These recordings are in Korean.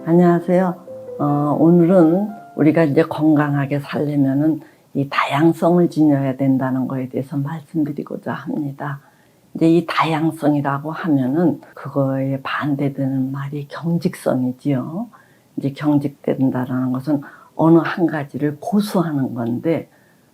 안녕하세요. 오늘은 우리가 이제 건강하게 살려면은 이 다양성을 지녀야 된다는 거에 대해서 말씀드리고자 합니다. 이제 이 다양성이라고 하면은 그거에 반대되는 말이 경직성이지요. 이제 경직된다라는 것은 어느 한 가지를 고수하는 건데,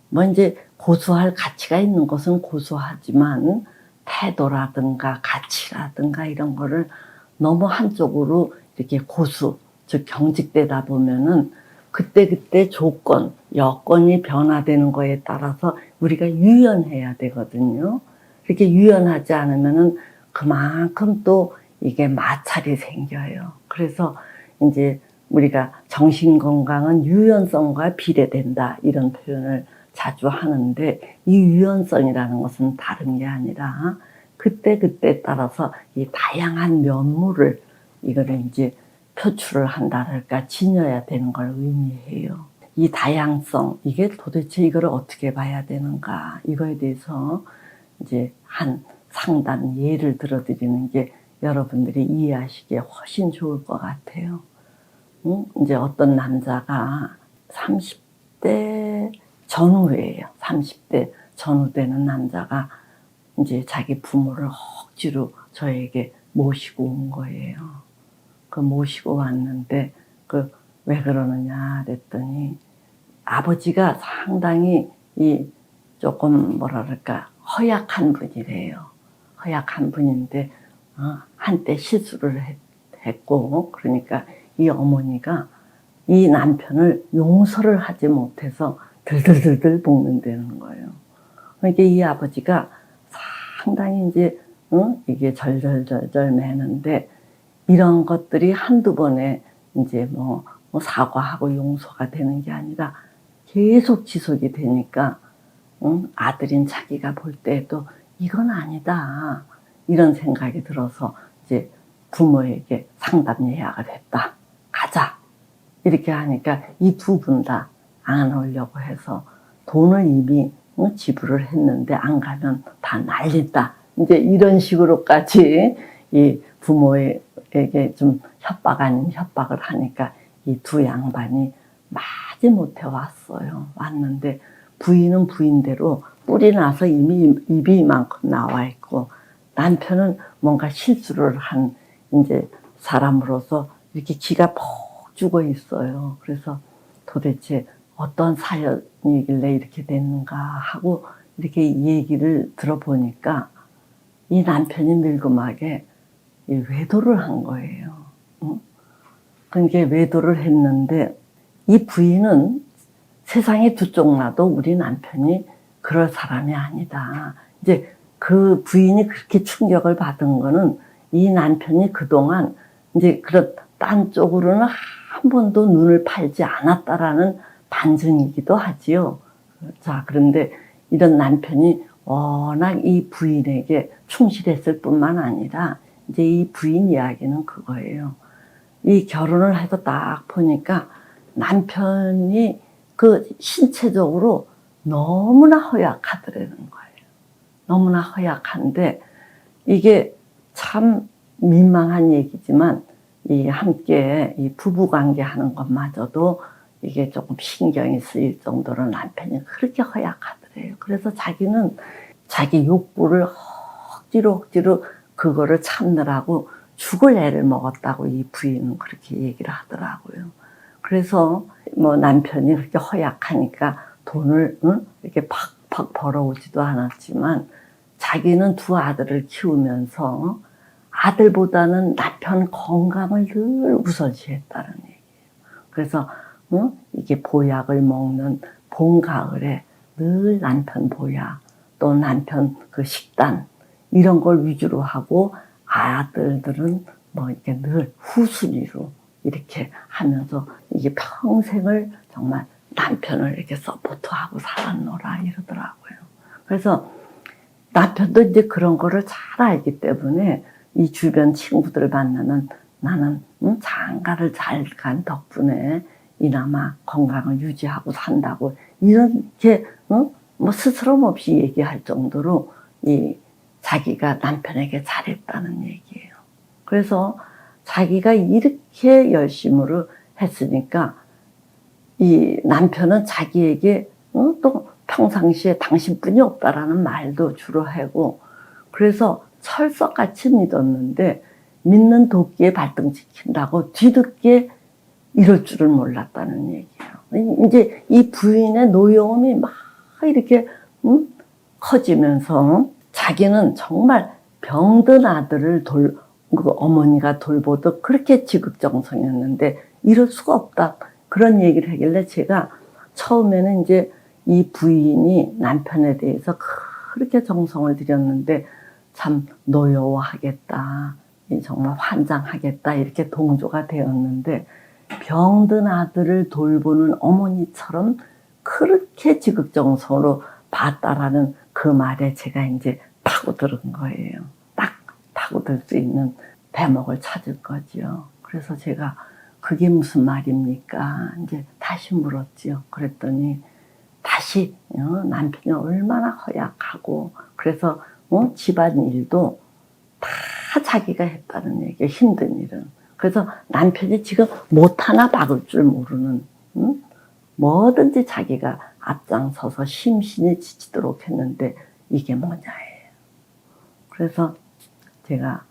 뭐 이제 고수할 가치가 있는 것은 고수하지만 태도라든가 가치라든가 이런 거를 너무 한쪽으로 이렇게 고수, 즉 경직되다 보면은 그때그때 조건, 여건이 변화되는 거에 따라서 우리가 유연해야 되거든요. 이렇게 유연하지 않으면은 그만큼 또 이게 마찰이 생겨요. 그래서 이제 우리가 정신건강은 유연성과 비례된다 이런 표현을 자주 하는데, 이 유연성이라는 것은 다른 게 아니라 그때그때 따라서 이 다양한 면모를 이거를 이제 표출을 한다랄까 지녀야 되는 걸 의미해요. 이 다양성, 이게 도대체 이거를 어떻게 봐야 되는가, 이거에 대해서 이제 한 상담 예를 들어드리는 게 여러분들이 이해하시기에 훨씬 좋을 것 같아요. 이제 어떤 남자가 30대 전후예요. 30대 전후 되는 남자가 이제 자기 부모를 억지로 저에게 모시고 온 거예요. 그 모시고 왔는데 왜 그러느냐 그랬더니, 아버지가 상당히 이 조금 뭐랄까 허약한 분이래요. 허약한 분인데 한때 시술을 했고, 그러니까 이 어머니가 이 남편을 용서를 하지 못해서 들들들들 볶는다는 거예요. 그러니까 이 아버지가 상당히 이제 이게 절절절절 매는데, 이런 것들이 한두 번에 이제 뭐 사과하고 용서가 되는 게 아니라 계속 지속이 되니까 아들인 자기가 볼 때에도 이건 아니다 이런 생각이 들어서 이제 부모에게 상담 예약을 했다. 가자. 이렇게 하니까 이 두 분 다 안 오려고 해서 돈을 이미 지불을 했는데 안 가면 다 날린다. 이제 이런 식으로까지 이 부모에게 좀 협박 아닌 협박을 하니까 이 두 양반이 마지못해 왔어요. 왔는데 부인은 부인대로 뿔이 나서 이미 입이 이만큼 나와 있고, 남편은 뭔가 실수를 한 이제 사람으로서 이렇게 기가 퍽 죽어 있어요. 그래서 도대체 어떤 사연이길래 이렇게 됐는가 하고 이렇게 얘기를 들어보니까 이 남편이 늙음하게 외도를 한 거예요. 그러니까 외도를 했는데, 이 부인은 세상에 두 쪽 나도 우리 남편이 그럴 사람이 아니다. 이제 그 부인이 그렇게 충격을 받은 거는 이 남편이 그동안 이제 그런 딴 쪽으로는 한 번도 눈을 팔지 않았다라는 반증이기도 하지요. 자, 그런데 이런 남편이 워낙 이 부인에게 충실했을 뿐만 아니라, 이제 이 부인 이야기는 그거예요. 이 결혼을 해서 딱 보니까 남편이 그 신체적으로 너무나 허약하더라는 거예요. 너무나 허약한데, 이게 참 민망한 얘기지만 이 함께 이 부부 관계 하는 것마저도 이게 조금 신경이 쓰일 정도로 남편이 그렇게 허약하더래요. 그래서 자기는 자기 욕구를 억지로 그거를 참느라고 죽을 애를 먹었다고 이 부인은 그렇게 얘기를 하더라고요. 그래서 뭐 남편이 그렇게 허약하니까 돈을 이렇게 팍팍 벌어오지도 않았지만, 자기는 두 아들을 키우면서 아들보다는 남편 건강을 늘 우선시했다는 얘기예요. 그래서 이게 보약을 먹는 봄, 가을에 늘 남편 보약, 또 남편 그 식단 이런 걸 위주로 하고, 아들들은 뭐 이렇게 늘 후순위로 이렇게 하면서 이게 평생을 정말 남편을 이렇게 서포트하고 살았노라 이러더라고요. 그래서 남편도 이제 그런 거를 잘 알기 때문에 이 주변 친구들을 만나면 나는 장가를 잘 간 덕분에 이나마 건강을 유지하고 산다고 이렇게 뭐 스스럼 없이 얘기할 정도로 이 자기가 남편에게 잘했다는 얘기예요. 그래서 자기가 이렇게 열심으로 했으니까 이 남편은 자기에게 또 평상시에 당신뿐이 없다라는 말도 주로 하고, 그래서 철석같이 믿었는데 믿는 도끼에 발등지킨다고 뒤늦게 이럴 줄은 몰랐다는 얘기예요. 이제 이 부인의 노여움이 막 이렇게 커지면서 자기는 정말 병든 아들을 그 어머니가 돌보듯 그렇게 지극정성이었는데 이럴 수가 없다, 그런 얘기를 하길래 제가 처음에는 이제 이 부인이 남편에 대해서 그렇게 정성을 들였는데 참 노여워하겠다, 정말 환장하겠다, 이렇게 동조가 되었는데, 병든 아들을 돌보는 어머니처럼 그렇게 지극정성으로 봤다라는 그 말에 제가 이제 파고드는 거예요. 딱 파고들 수 있는 대목을 찾을 거지요. 그래서 제가 그게 무슨 말입니까? 이제 다시 물었지요. 그랬더니 다시 남편이 얼마나 허약하고, 그래서 집안일도 다 자기가 했다는 얘기예요. 힘든 일은. 그래서 남편이 지금 못하나 박을 줄 모르는, 뭐든지 자기가 앞장서서 심신이 지치도록 했는데 이게 뭐냐예요. 그래서 제가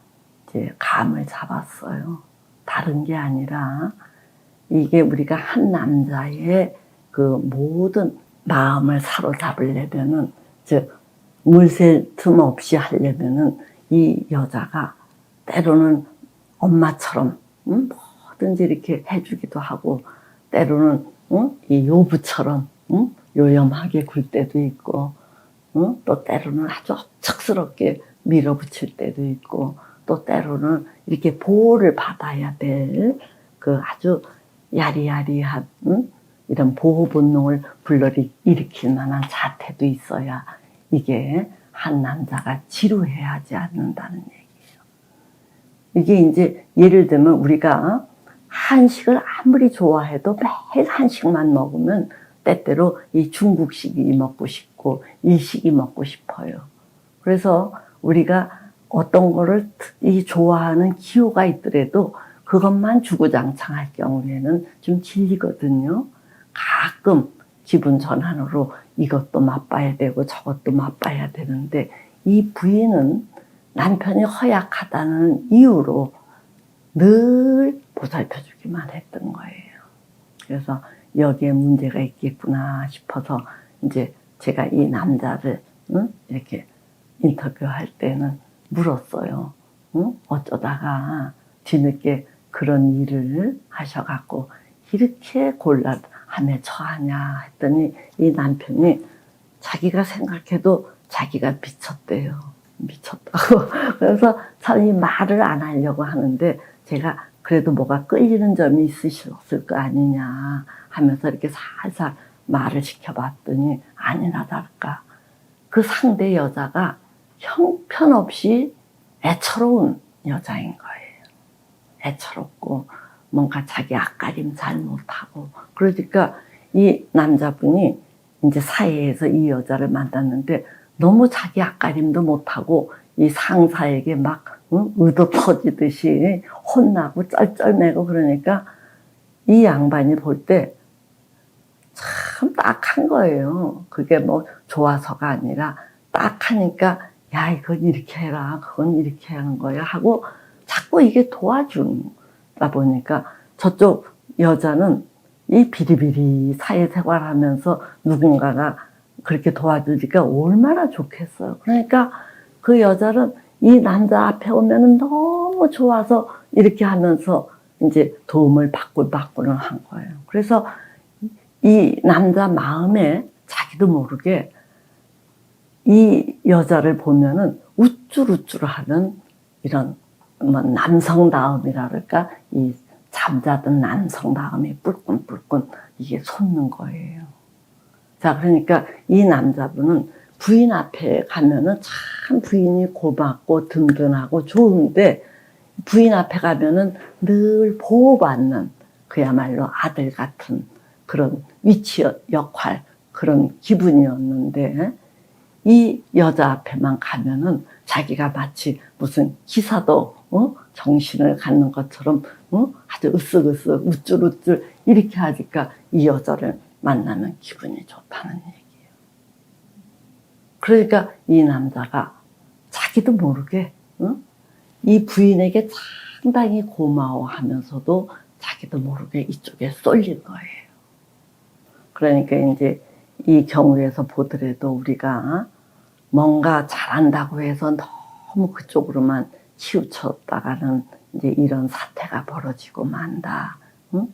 이제 감을 잡았어요. 다른 게 아니라 이게 우리가 한 남자의 그 모든 마음을 사로잡으려면은, 즉 물샐 틈 없이 하려면은 이 여자가 때로는 엄마처럼 뭐든지 이렇게 해주기도 하고, 때로는 이 요부처럼 요염하게 굴 때도 있고, 또 때로는 아주 억척스럽게 밀어붙일 때도 있고, 또 때로는 이렇게 보호를 받아야 될 그 아주 야리야리한 이런 보호 본능을 불러일으킬 만한 자태도 있어야 이게 한 남자가 지루해 하지 않는다는 얘기예요. 이게 이제 예를 들면 우리가 한식을 아무리 좋아해도 매일 한식만 먹으면 때때로 이 중국식이 먹고 싶고 일식이 먹고 싶어요. 그래서 우리가 어떤 거를 좋아하는 기호가 있더라도 그것만 주구장창 경우에는 좀 질리거든요. 가끔 기분 전환으로 이것도 맛봐야 되고 저것도 맛봐야 되는데, 이 부인은 남편이 허약하다는 이유로 늘 보살펴 주기만 했던 거예요. 그래서 여기에 문제가 있겠구나 싶어서 이제 제가 이 남자를 이렇게 인터뷰할 때는 물었어요. 어쩌다가 뒤늦게 그런 일을 하셔갖고 이렇게 곤란함에 처하냐 했더니 이 남편이 자기가 생각해도 자기가 미쳤대요. 미쳤다고. 그래서 참 이 말을 안 하려고 하는데 제가 그래도 뭐가 끌리는 점이 있으셨을 거 아니냐 하면서 이렇게 살살 말을 시켜봤더니 아니나 다를까 그 상대 여자가 형편없이 애처로운 여자인 거예요. 애처롭고 뭔가 자기 앞가림 잘 못하고, 그러니까 이 남자분이 이제 사회에서 이 여자를 만났는데 너무 자기 앞가림도 못하고 이 상사에게 막 의도 터지듯이 혼나고 쩔쩔매고, 그러니까 이 양반이 볼 때 참 딱한 거예요. 그게 뭐 좋아서가 아니라 딱하니까 야 이건 이렇게 해라 그건 이렇게 하는 거야 하고 자꾸 이게 도와주다 보니까 저쪽 여자는 이 비리비리 사회생활하면서 누군가가 그렇게 도와주니까 얼마나 좋겠어요. 그러니까 그 여자는 이 남자 앞에 오면은 너무 좋아서 이렇게 하면서 이제 도움을 받고는 한 거예요. 그래서 이 남자 마음에 자기도 모르게 이 여자를 보면은 우쭐우쭐하는 이런 뭐 남성다움이랄까, 이 잠자던 남성다움이 뿔끈뿔끈 이게 솟는 거예요. 자, 그러니까 이 남자분은 부인 앞에 가면은 참 부인이 고맙고 든든하고 좋은데, 부인 앞에 가면은 늘 보호받는 그야말로 아들 같은 그런 위치 역할, 그런 기분이었는데 이 여자 앞에만 가면은 자기가 마치 무슨 기사도 정신을 갖는 것처럼 아주 으쓱으쓱 우쭐우쭐 이렇게 하니까 이 여자를 만나면 기분이 좋다는 얘기예요. 그러니까 이 남자가 자기도 모르게 이 부인에게 상당히 고마워하면서도 자기도 모르게 이쪽에 쏠린 거예요. 그러니까 이제 이 경우에서 보더라도 우리가 뭔가 잘한다고 해서 너무 그쪽으로만 치우쳤다가는 이제 이런 사태가 벌어지고 만다. 응?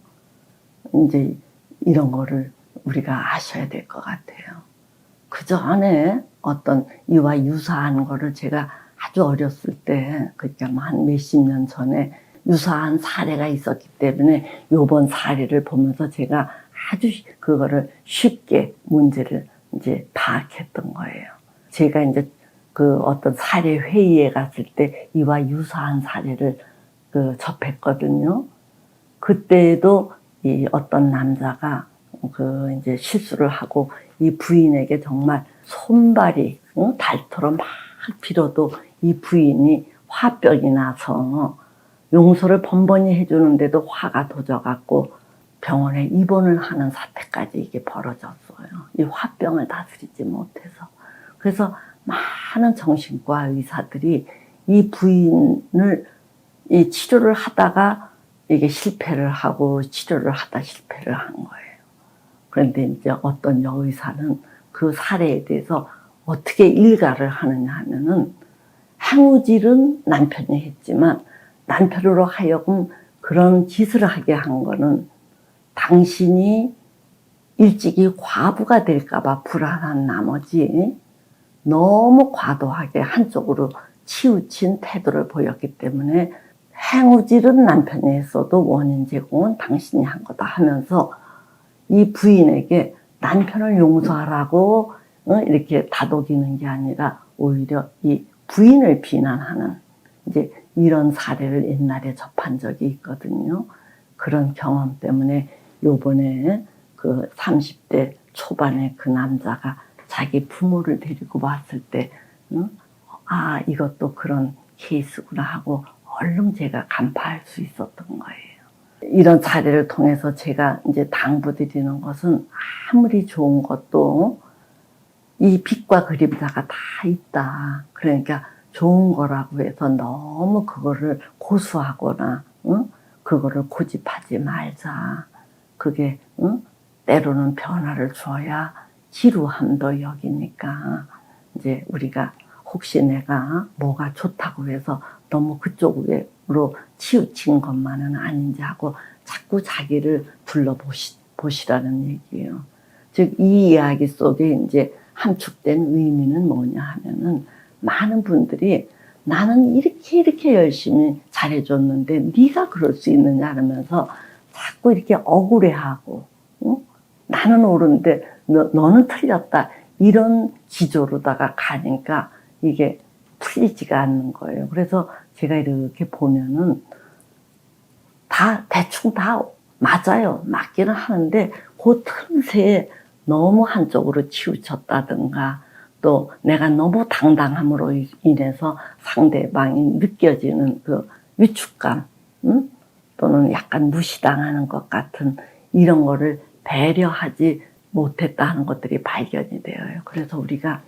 이제 이런 거를 우리가 아셔야 될 것 같아요. 그 전에 어떤 이와 유사한 거를 제가 아주 어렸을 때, 그러니까 한 몇십 년 전에 유사한 사례가 있었기 때문에 요번 사례를 보면서 제가 아주 그거를 쉽게 문제를 이제 파악했던 거예요. 제가 이제 그 어떤 사례 회의에 갔을 때 이와 유사한 사례를 접했거든요. 그때도 이 어떤 남자가 그 이제 실수를 하고 이 부인에게 정말 손발이 닳도록 막 빌어도 이 부인이 화병이 나서 용서를 번번이 해주는데도 화가 도져갖고 병원에 입원을 하는 사태까지 이게 벌어졌어요. 이 화병을 다스리지 못해서. 그래서 많은 정신과 의사들이 이 부인을 이 치료를 하다가 이게 실패를 하고 치료를 하다 실패를 한 거예요. 그런데 이제 어떤 여의사는 그 사례에 대해서 어떻게 일가를 하느냐 하면은 행우질은 남편이 했지만 남편으로 하여금 그런 짓을 하게 한 거는 당신이 일찍이 과부가 될까봐 불안한 나머지 너무 과도하게 한쪽으로 치우친 태도를 보였기 때문에 행우질은 남편이 했어도 원인 제공은 당신이 한 거다 하면서 이 부인에게 남편을 용서하라고 이렇게 다독이는 게 아니라 오히려 이 부인을 비난하는 이제 이런 사례를 옛날에 접한 적이 있거든요. 그런 경험 때문에 요번에 그 30대 초반에 그 남자가 자기 부모를 데리고 왔을 때 아 이것도 그런 케이스구나 하고 얼른 제가 간파할 수 있었던 거예요. 이런 사례를 통해서 제가 이제 당부드리는 것은 아무리 좋은 것도 이 빛과 그림자가 다 있다. 그러니까 좋은 거라고 해서 너무 그거를 고수하거나 그거를 고집하지 말자. 그게 때로는 변화를 줘야 지루함도 여기니까 이제 우리가 혹시 내가 뭐가 좋다고 해서 너무 그쪽으로 치우친 것만은 아닌지 하고 자꾸 자기를 둘러보시라는 얘기예요. 즉 이 이야기 속에 이제 함축된 의미는 뭐냐 하면은 많은 분들이 나는 이렇게 열심히 잘해줬는데 네가 그럴 수 있느냐 하면서 자꾸 이렇게 억울해하고 나는 옳은데 너는 틀렸다 이런 기조로다가 가니까 이게 풀리지가 않는 거예요. 그래서 제가 이렇게 보면은 다 대충 다 맞아요. 맞기는 하는데 그 틈새에 너무 한쪽으로 치우쳤다든가 또 내가 너무 당당함으로 인해서 상대방이 느껴지는 그 위축감 또는 약간 무시당하는 것 같은 이런 거를 배려하지 못했다 하는 것들이 발견이 되어요. 그래서 우리가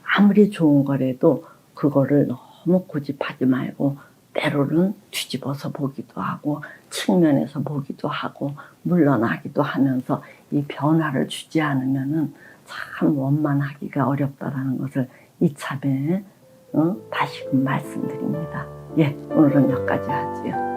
아무리 좋은 거라도 그거를 너무 고집하지 말고 때로는 뒤집어서 보기도 하고 측면에서 보기도 하고 물러나기도 하면서 이 변화를 주지 않으면은 참 원만하기가 어렵다라는 것을 이참에 다시금 말씀드립니다. 예, 오늘은 여기까지 하지요.